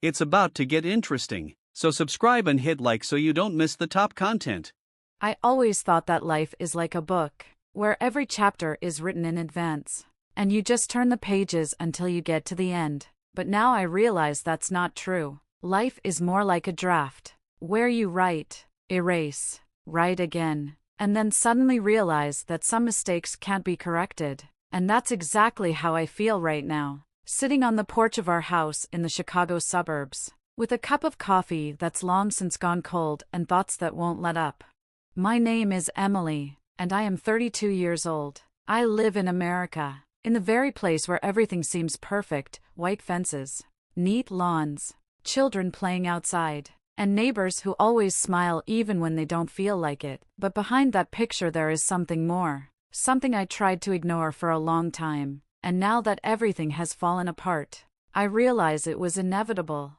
It's about to get interesting, so subscribe and hit like so you don't miss the top content. I always thought that life is like a book, where every chapter is written in advance, and you just turn the pages until you get to the end. But now I realize that's not true. Life is more like a draft, where you write, erase, write again, and then suddenly realize that some mistakes can't be corrected. And that's exactly how I feel right now, sitting on the porch of our house in the Chicago suburbs, with a cup of coffee that's long since gone cold and thoughts that won't let up. My name is Emily, and I am 32 years old. I live in America, in the very place where everything seems perfect: white fences, neat lawns, children playing outside, and neighbors who always smile even when they don't feel like it. But behind that picture there is something more, something I tried to ignore for a long time, and now that everything has fallen apart, I realize it was inevitable.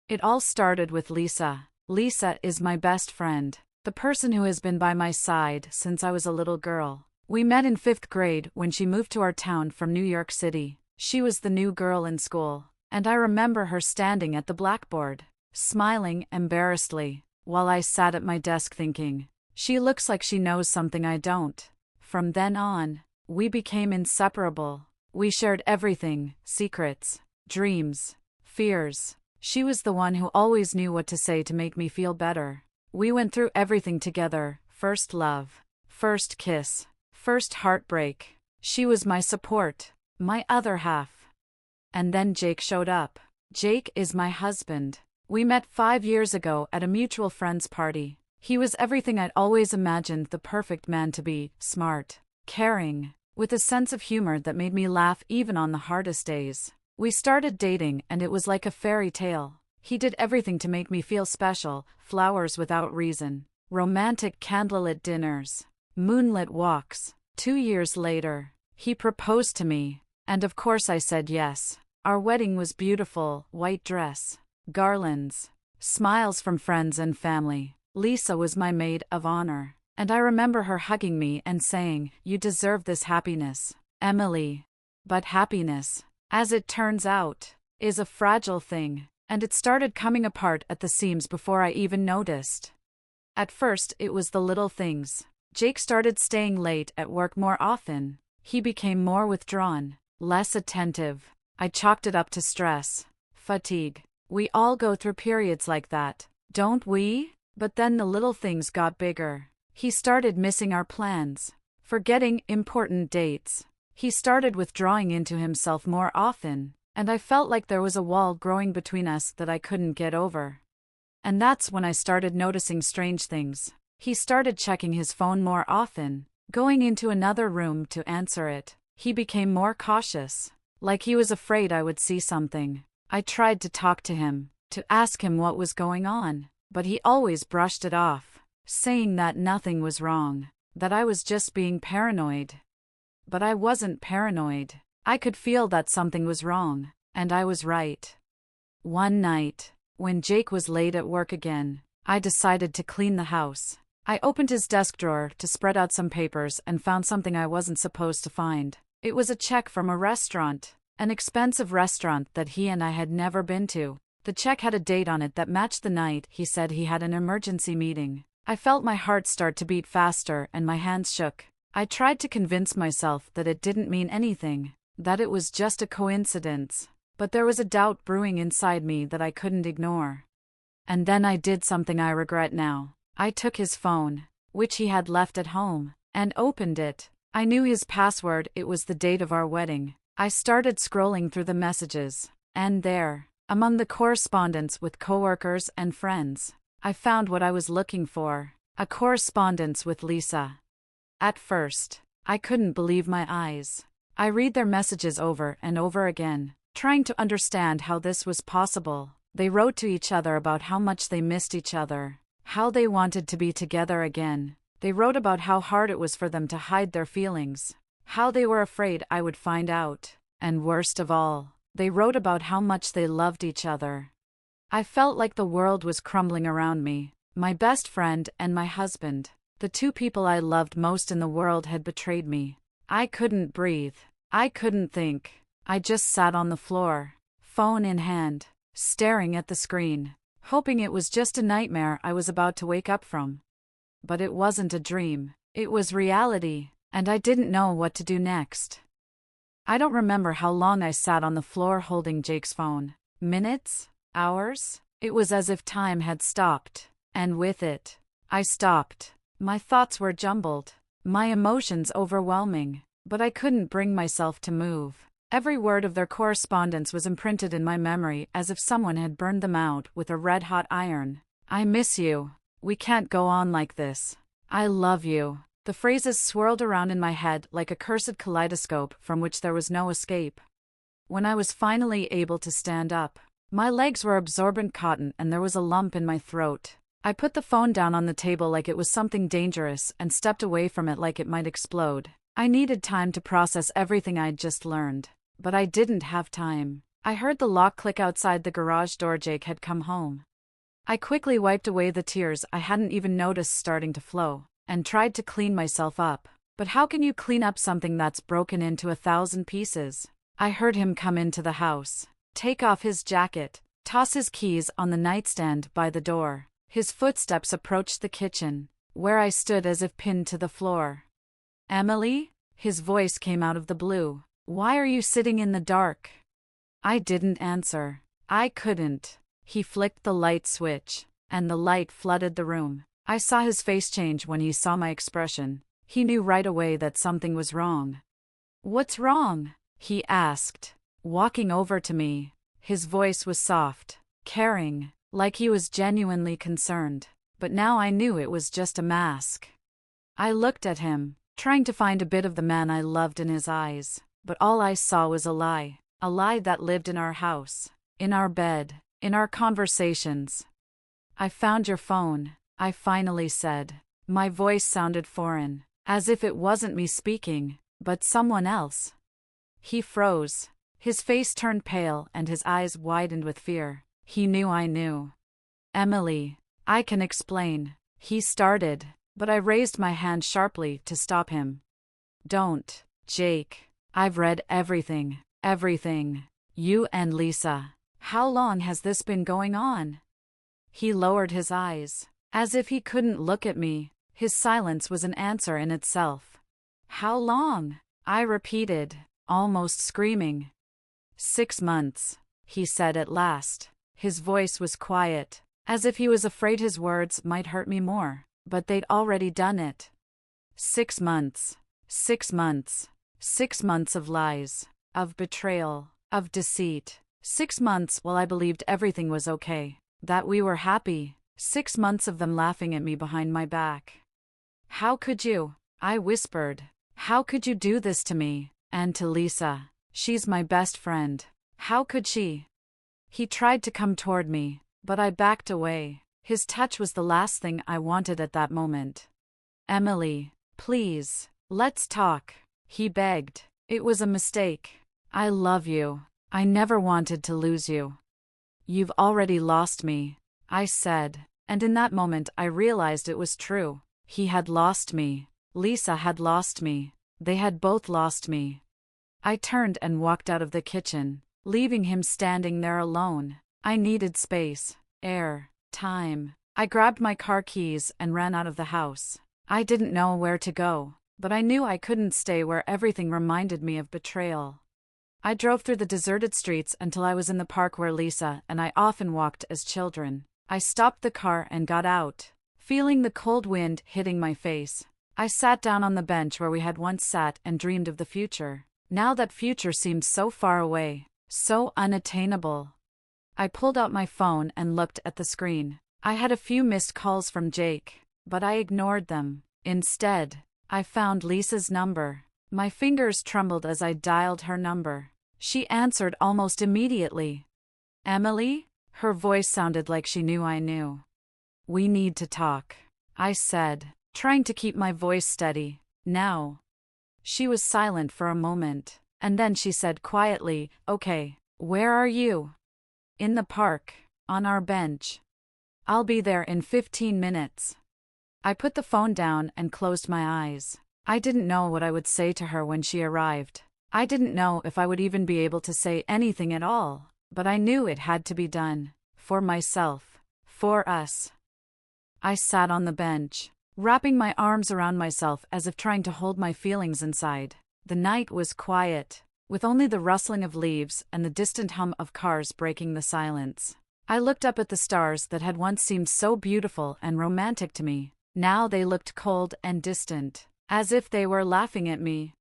It all started with Lisa. Lisa is my best friend, the person who has been by my side since I was a little girl. We met in 5th grade when she moved to our town from New York City. She was the new girl in school, and I remember her standing at the blackboard, smiling embarrassedly, while I sat at my desk thinking, she looks like she knows something I don't. From then on, we became inseparable. We shared everything: secrets, dreams, fears. She was the one who always knew what to say to make me feel better. We went through everything together: first love, first kiss, first heartbreak. She was my support, my other half. And then Jake showed up. Jake is my husband. We met 5 years ago at a mutual friend's party. He was everything I'd always imagined the perfect man to be: smart, caring, with a sense of humor that made me laugh even on the hardest days. We started dating and it was like a fairy tale. He did everything to make me feel special: flowers without reason, romantic candlelit dinners, moonlit walks. 2 years later, he proposed to me, and of course I said yes. Our wedding was beautiful: white dress, garlands, smiles from friends and family. Lisa was my maid of honor, and I remember her hugging me and saying, "You deserve this happiness, Emily." But happiness, as it turns out, is a fragile thing, and it started coming apart at the seams before I even noticed. At first, it was the little things. Jake started staying late at work more often. He became more withdrawn, less attentive. I chalked it up to stress, fatigue. We all go through periods like that, don't we? But then the little things got bigger. He started missing our plans, forgetting important dates. He started withdrawing into himself more often, and I felt like there was a wall growing between us that I couldn't get over. And that's when I started noticing strange things. He started checking his phone more often, going into another room to answer it. He became more cautious, like he was afraid I would see something. I tried to talk to him, to ask him what was going on, but he always brushed it off, saying that nothing was wrong, that I was just being paranoid. But I wasn't paranoid. I could feel that something was wrong, and I was right. One night, when Jake was late at work again, I decided to clean the house. I opened his desk drawer to spread out some papers and found something I wasn't supposed to find. It was a check from a restaurant, an expensive restaurant that he and I had never been to. The check had a date on it that matched the night he said he had an emergency meeting. I felt my heart start to beat faster and my hands shook. I tried to convince myself that it didn't mean anything, that it was just a coincidence. But there was a doubt brewing inside me that I couldn't ignore. And then I did something I regret now. I took his phone, which he had left at home, and opened it. I knew his password. It was the date of our wedding. I started scrolling through the messages, and there, among the correspondence with coworkers and friends, I found what I was looking for: a correspondence with Lisa. At first, I couldn't believe my eyes. I read their messages over and over again, trying to understand how this was possible. They wrote to each other about how much they missed each other, how they wanted to be together again. They wrote about how hard it was for them to hide their feelings, how they were afraid I would find out, and worst of all, they wrote about how much they loved each other. I felt like the world was crumbling around me. My best friend and my husband, the two people I loved most in the world, had betrayed me. I couldn't breathe. I couldn't think. I just sat on the floor, phone in hand, staring at the screen, hoping it was just a nightmare I was about to wake up from. But it wasn't a dream, it was reality, and I didn't know what to do next. I don't remember how long I sat on the floor holding Jake's phone. Minutes? Hours? It was as if time had stopped. And with it, I stopped. My thoughts were jumbled, my emotions overwhelming, but I couldn't bring myself to move. Every word of their correspondence was imprinted in my memory as if someone had burned them out with a red-hot iron. I miss you. We can't go on like this. I love you. The phrases swirled around in my head like a cursed kaleidoscope from which there was no escape. When I was finally able to stand up, my legs were absorbent cotton and there was a lump in my throat. I put the phone down on the table like it was something dangerous and stepped away from it like it might explode. I needed time to process everything I'd just learned. But I didn't have time. I heard the lock click outside the garage door. Jake had come home. I quickly wiped away the tears I hadn't even noticed starting to flow, and tried to clean myself up. But how can you clean up something that's broken into 1,000 pieces? I heard him come into the house, take off his jacket, toss his keys on the nightstand by the door. His footsteps approached the kitchen, where I stood as if pinned to the floor. "Emily?" His voice came out of the blue. "Why are you sitting in the dark?" I didn't answer. I couldn't. He flicked the light switch, and the light flooded the room. I saw his face change when he saw my expression. He knew right away that something was wrong. "What's wrong?" he asked, walking over to me. His voice was soft, caring, like he was genuinely concerned. But now I knew it was just a mask. I looked at him, trying to find a bit of the man I loved in his eyes. But all I saw was a lie that lived in our house, in our bed, in our conversations. "I found your phone," I finally said. My voice sounded foreign, as if it wasn't me speaking, but someone else. He froze. His face turned pale and his eyes widened with fear. He knew I knew. "Emily, I can explain," he started, but I raised my hand sharply to stop him. "Don't, Jake. I've read everything. You and Lisa. How long has this been going on?" He lowered his eyes, as if he couldn't look at me. His silence was an answer in itself. "How long?" I repeated, almost screaming. 6 months, he said at last. His voice was quiet, as if he was afraid his words might hurt me more, but they'd already done it. 6 months. 6 months. 6 months of lies, of betrayal, of deceit. 6 months while I believed everything was okay, that we were happy. 6 months of them laughing at me behind my back. "How could you?" I whispered. "How could you do this to me, and to Lisa? She's my best friend. How could she?" He tried to come toward me, but I backed away. His touch was the last thing I wanted at that moment. "Emily, please, let's talk," he begged. "It was a mistake. I love you. I never wanted to lose you." "You've already lost me," I said, and in that moment I realized it was true. He had lost me. Lisa had lost me. They had both lost me. I turned and walked out of the kitchen, leaving him standing there alone. I needed space, air, time. I grabbed my car keys and ran out of the house. I didn't know where to go, but I knew I couldn't stay where everything reminded me of betrayal. I drove through the deserted streets until I was in the park where Lisa and I often walked as children. I stopped the car and got out, feeling the cold wind hitting my face. I sat down on the bench where we had once sat and dreamed of the future. Now that future seemed so far away, so unattainable. I pulled out my phone and looked at the screen. I had a few missed calls from Jake, but I ignored them. Instead, I found Lisa's number. My fingers trembled as I dialed her number. She answered almost immediately. "Emily?" Her voice sounded like she knew I knew. "We need to talk," I said, trying to keep my voice steady. "Now." She was silent for a moment, and then she said quietly, "Okay, where are you?" "In the park, on our bench." "I'll be there in 15 minutes. I put the phone down and closed my eyes. I didn't know what I would say to her when she arrived. I didn't know if I would even be able to say anything at all. but I knew it had to be done. For myself. For us. I sat on the bench, wrapping my arms around myself as if trying to hold my feelings inside. The night was quiet, with only the rustling of leaves and the distant hum of cars breaking the silence. I looked up at the stars that had once seemed so beautiful and romantic to me. Now they looked cold and distant, as if they were laughing at me.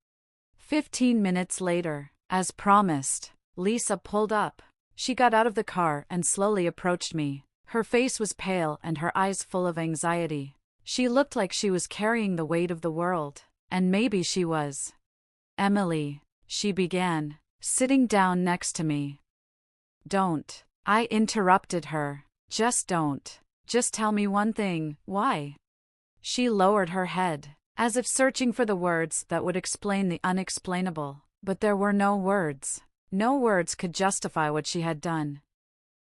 15 minutes later, as promised, Lisa pulled up. She got out of the car and slowly approached me. Her face was pale and her eyes full of anxiety. She looked like she was carrying the weight of the world, and maybe she was. "Emily," she began, sitting down next to me. "Don't," I interrupted her. "Just don't. Just tell me one thing, why?" She lowered her head, as if searching for the words that would explain the unexplainable, but there were no words. No words could justify what she had done.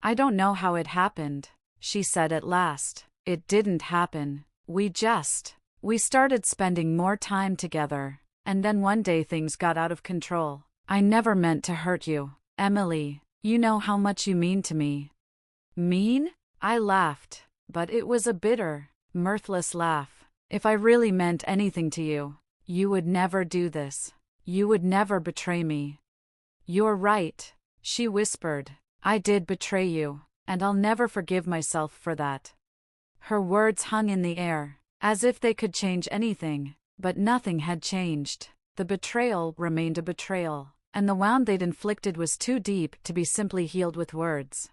"I don't know how it happened," she said at last. "It didn't happen. We started spending more time together, and then one day things got out of control. I never meant to hurt you, Emily. You know how much you mean to me." "Mean?" I laughed, but it was a bitter, mirthless laugh. "If I really meant anything to you, you would never do this. You would never betray me." "You're right," she whispered. "I did betray you, and I'll never forgive myself for that." Her words hung in the air, as if they could change anything, but nothing had changed. The betrayal remained a betrayal, and the wound they'd inflicted was too deep to be simply healed with words.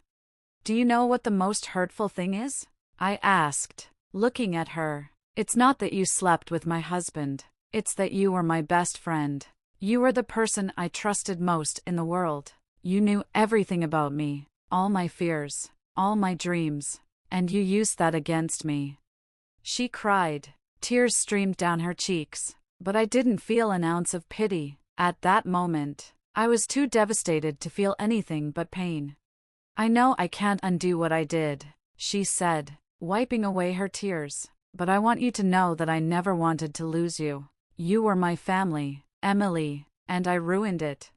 "Do you know what the most hurtful thing is?" I asked, looking at her. "It's not that you slept with my husband. It's that you were my best friend. You were the person I trusted most in the world. You knew everything about me, all my fears, all my dreams, and you used that against me." She cried. Tears streamed down her cheeks, but I didn't feel an ounce of pity. At that moment, I was too devastated to feel anything but pain. "I know I can't undo what I did," she said, wiping away her tears, "but I want you to know that I never wanted to lose you. You were my family, Emily, and I ruined it."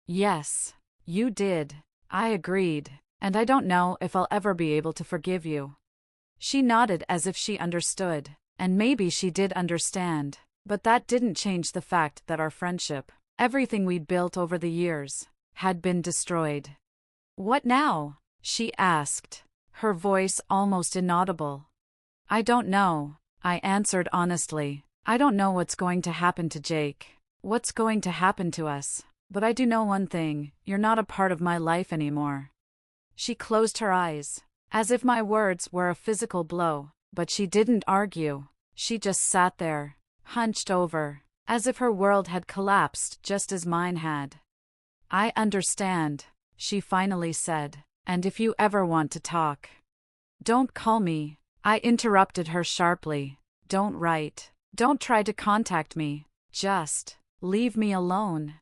"Yes, you did," I agreed, "and I don't know if I'll ever be able to forgive you." She nodded as if she understood, and maybe she did understand, but that didn't change the fact that our friendship, everything we'd built over the years, had been destroyed. "What now?" she asked, her voice almost inaudible. "I don't know," I answered honestly. "I don't know what's going to happen to Jake, what's going to happen to us, but I do know one thing: you're not a part of my life anymore." She closed her eyes, as if my words were a physical blow, but she didn't argue. She just sat there, hunched over, as if her world had collapsed just as mine had. "I understand," she finally said, "and if you ever want to talk—" "Don't call me," I interrupted her sharply. "Don't write. Don't try to contact me. Just leave me alone."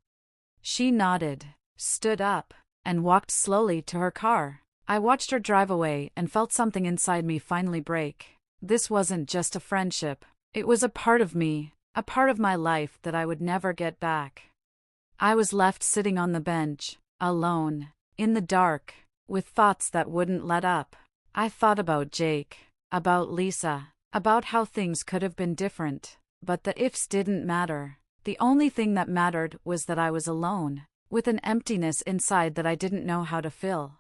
She nodded, stood up, and walked slowly to her car. I watched her drive away and felt something inside me finally break. This wasn't just a friendship. It was a part of me, a part of my life that I would never get back. I was left sitting on the bench, alone, in the dark, with thoughts that wouldn't let up. I thought about Jake, about Lisa, about how things could have been different, but the ifs didn't matter. The only thing that mattered was that I was alone, with an emptiness inside that I didn't know how to fill.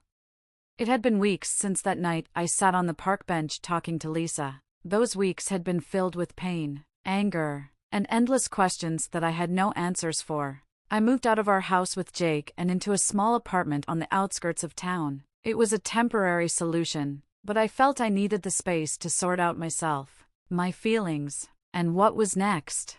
It had been weeks since that night I sat on the park bench talking to Lisa. Those weeks had been filled with pain, anger, and endless questions that I had no answers for. I moved out of our house with Jake and into a small apartment on the outskirts of town. It was a temporary solution, but I felt I needed the space to sort out myself, my feelings, and what was next.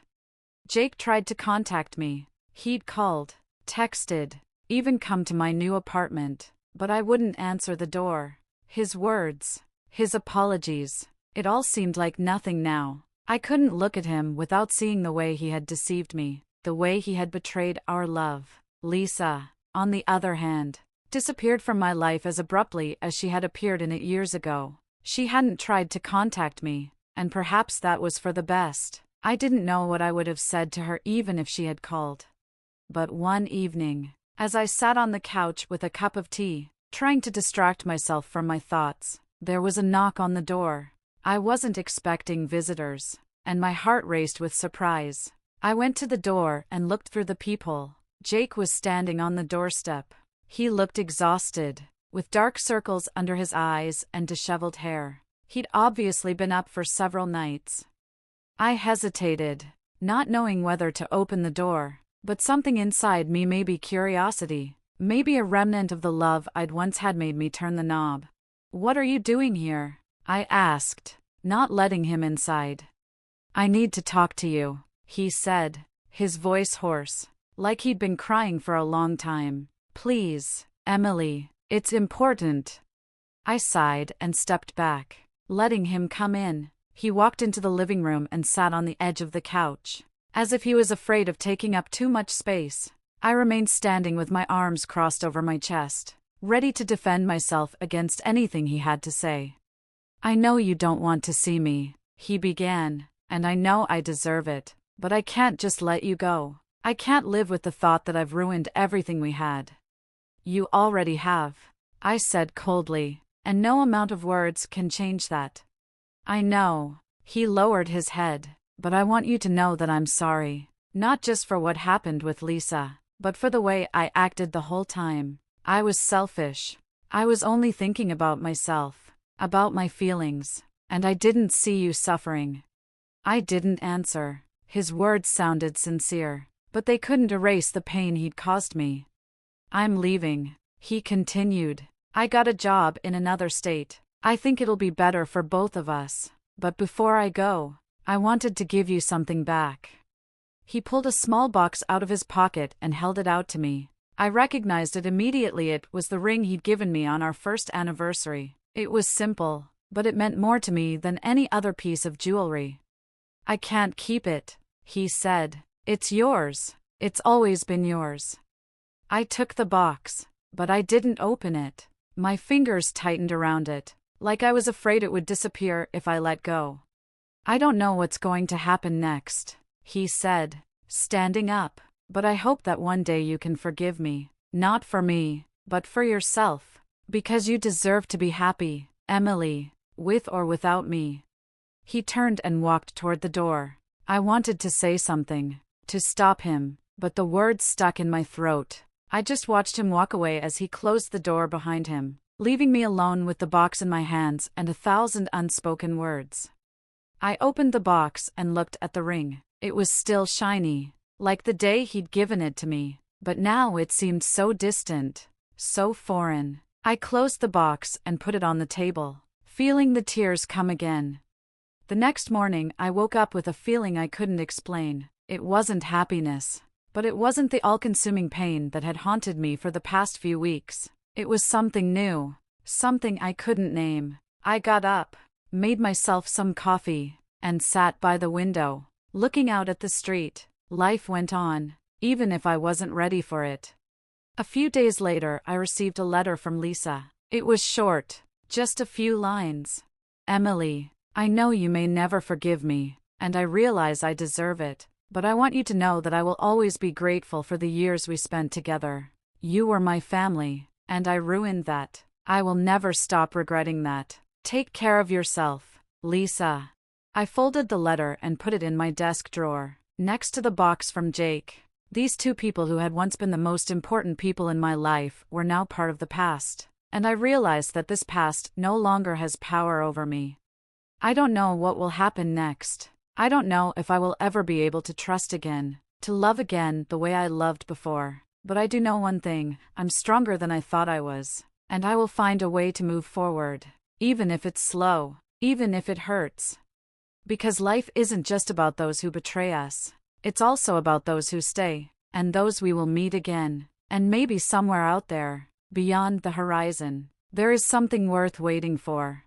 Jake tried to contact me. He'd called, texted, even come to my new apartment, but I wouldn't answer the door. His words, his apologies, it all seemed like nothing now. I couldn't look at him without seeing the way he had deceived me, the way he had betrayed our love. Lisa, on the other hand, disappeared from my life as abruptly as she had appeared in it years ago. She hadn't tried to contact me, and perhaps that was for the best. I didn't know what I would have said to her even if she had called. But one evening, as I sat on the couch with a cup of tea, trying to distract myself from my thoughts. There was a knock on the door. I wasn't expecting visitors, and my heart raced with surprise. I went to the door and looked through the peephole. Jake was standing on the doorstep. He looked exhausted, with dark circles under his eyes and disheveled hair. He'd obviously been up for several nights. I hesitated, not knowing whether to open the door, but something inside me, maybe curiosity, maybe a remnant of the love I'd once had, made me turn the knob. "What are you doing here?" I asked, not letting him inside. "I need to talk to you," he said, his voice hoarse, like he'd been crying for a long time. "Please, Emily, it's important." I sighed and stepped back, letting him come in. He walked into the living room and sat on the edge of the couch, as if he was afraid of taking up too much space. I remained standing with my arms crossed over my chest, ready to defend myself against anything he had to say. "I know you don't want to see me," he began, "and I know I deserve it, but I can't just let you go. I can't live with the thought that I've ruined everything we had." "You already have," I said coldly, "and no amount of words can change that." "I know." He lowered his head, "but I want you to know that I'm sorry, not just for what happened with Lisa, but for the way I acted the whole time. I was selfish. I was only thinking about myself, about my feelings, and I didn't see you suffering." I didn't answer. His words sounded sincere, but they couldn't erase the pain he'd caused me. "I'm leaving," he continued. "I got a job in another state. I think it'll be better for both of us. But before I go, I wanted to give you something back." He pulled a small box out of his pocket and held it out to me. I recognized it immediately. It was the ring he'd given me on our first anniversary. It was simple, but it meant more to me than any other piece of jewelry. "I can't keep it," he said. "It's yours. It's always been yours." I took the box, but I didn't open it. My fingers tightened around it, like I was afraid it would disappear if I let go. "I don't know what's going to happen next," he said, standing up, "but I hope that one day you can forgive me. Not for me, but for yourself. Because you deserve to be happy, Emily, with or without me." He turned and walked toward the door. I wanted to say something, to stop him, but the words stuck in my throat. I just watched him walk away as he closed the door behind him, leaving me alone with the box in my hands and 1,000 unspoken words. I opened the box and looked at the ring. It was still shiny, like the day he'd given it to me, but now it seemed so distant, so foreign. I closed the box and put it on the table, feeling the tears come again. The next morning I woke up with a feeling I couldn't explain. It wasn't happiness, but it wasn't the all-consuming pain that had haunted me for the past few weeks. It was something new, something I couldn't name. I got up, made myself some coffee, and sat by the window, looking out at the street. Life went on, even if I wasn't ready for it. A few days later I received a letter from Lisa. It was short, just a few lines. "Emily, I know you may never forgive me, and I realize I deserve it, but I want you to know that I will always be grateful for the years we spent together. You were my family, and I ruined that. I will never stop regretting that. Take care of yourself, Lisa." I folded the letter and put it in my desk drawer, next to the box from Jake. These two people who had once been the most important people in my life were now part of the past, and I realized that this past no longer has power over me. I don't know what will happen next. I don't know if I will ever be able to trust again, to love again the way I loved before. But I do know one thing: I'm stronger than I thought I was, and I will find a way to move forward, even if it's slow, even if it hurts. Because life isn't just about those who betray us. It's also about those who stay, and those we will meet again. And maybe somewhere out there, beyond the horizon, there is something worth waiting for.